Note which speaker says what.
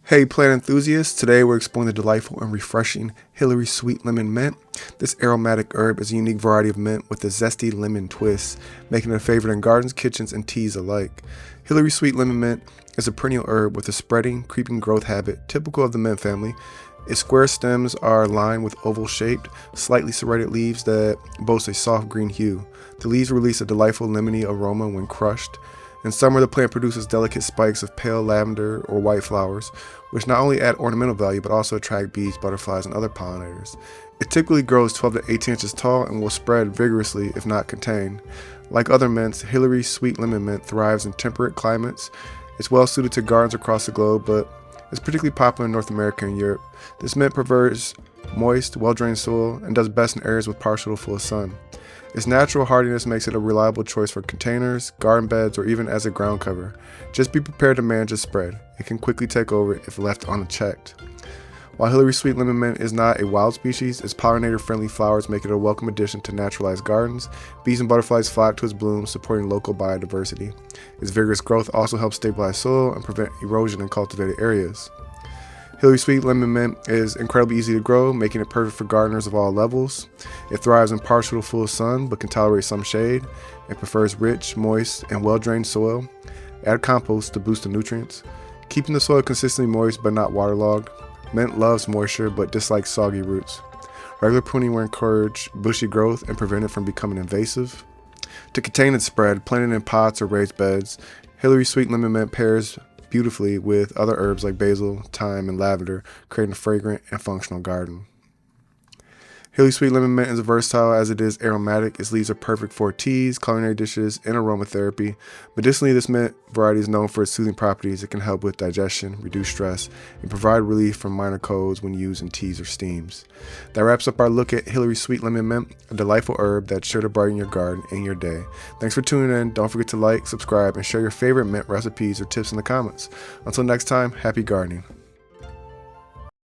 Speaker 1: Hey plant enthusiasts, today we're exploring the delightful and refreshing Hillary Sweet Lemon Mint. This aromatic herb is a unique variety of mint with a zesty lemon twist, making it a favorite in gardens, kitchens, and teas alike. Hillary Sweet Lemon Mint is a perennial herb with a spreading, creeping growth habit typical of the mint family. Its square stems are lined with oval-shaped, slightly serrated leaves that boast a soft green hue. The leaves release a delightful lemony aroma when crushed. In summer, the plant produces delicate spikes of pale lavender or white flowers, which not only add ornamental value but also attract bees, butterflies, and other pollinators. It typically grows 12 to 18 inches tall and will spread vigorously if not contained. Like other mints, Hillary Sweet Lemon Mint thrives in temperate climates. It's well suited to gardens across the globe, but is particularly popular in North America and Europe. This mint prefers moist, well-drained soil and does best in areas with partial to full sun. Its natural hardiness makes it a reliable choice for containers, garden beds, or even as a ground cover. Just be prepared to manage its spread. It can quickly take over if left unchecked. While Hillary Sweet Lemon Mint is not a wild species, its pollinator-friendly flowers make it a welcome addition to naturalized gardens. Bees and butterflies flock to its blooms, supporting local biodiversity. Its vigorous growth also helps stabilize soil and prevent erosion in cultivated areas. Hillary Sweet Lemon Mint is incredibly easy to grow, making it perfect for gardeners of all levels. It thrives in partial to full sun, but can tolerate some shade. It prefers rich, moist, and well-drained soil. Add compost to boost the nutrients, keeping the soil consistently moist but not waterlogged. Mint loves moisture but dislikes soggy roots. Regular pruning will encourage bushy growth and prevent it from becoming invasive. To contain its spread, plant it in pots or raised beds. Hillary Sweet Lemon Mint pairs beautifully with other herbs like basil, thyme, and lavender, creating a fragrant and functional garden. Hillary Sweet Lemon Mint is versatile as it is aromatic. Its leaves are perfect for teas, culinary dishes, and aromatherapy. Medicinally, this mint variety is known for its soothing properties. It can help with digestion, reduce stress, and provide relief from minor colds when used in teas or steams. That wraps up our look at Hillary Sweet Lemon Mint, a delightful herb that's sure to brighten your garden and your day. Thanks for tuning in. Don't forget to like, subscribe, and share your favorite mint recipes or tips in the comments. Until next time, happy gardening.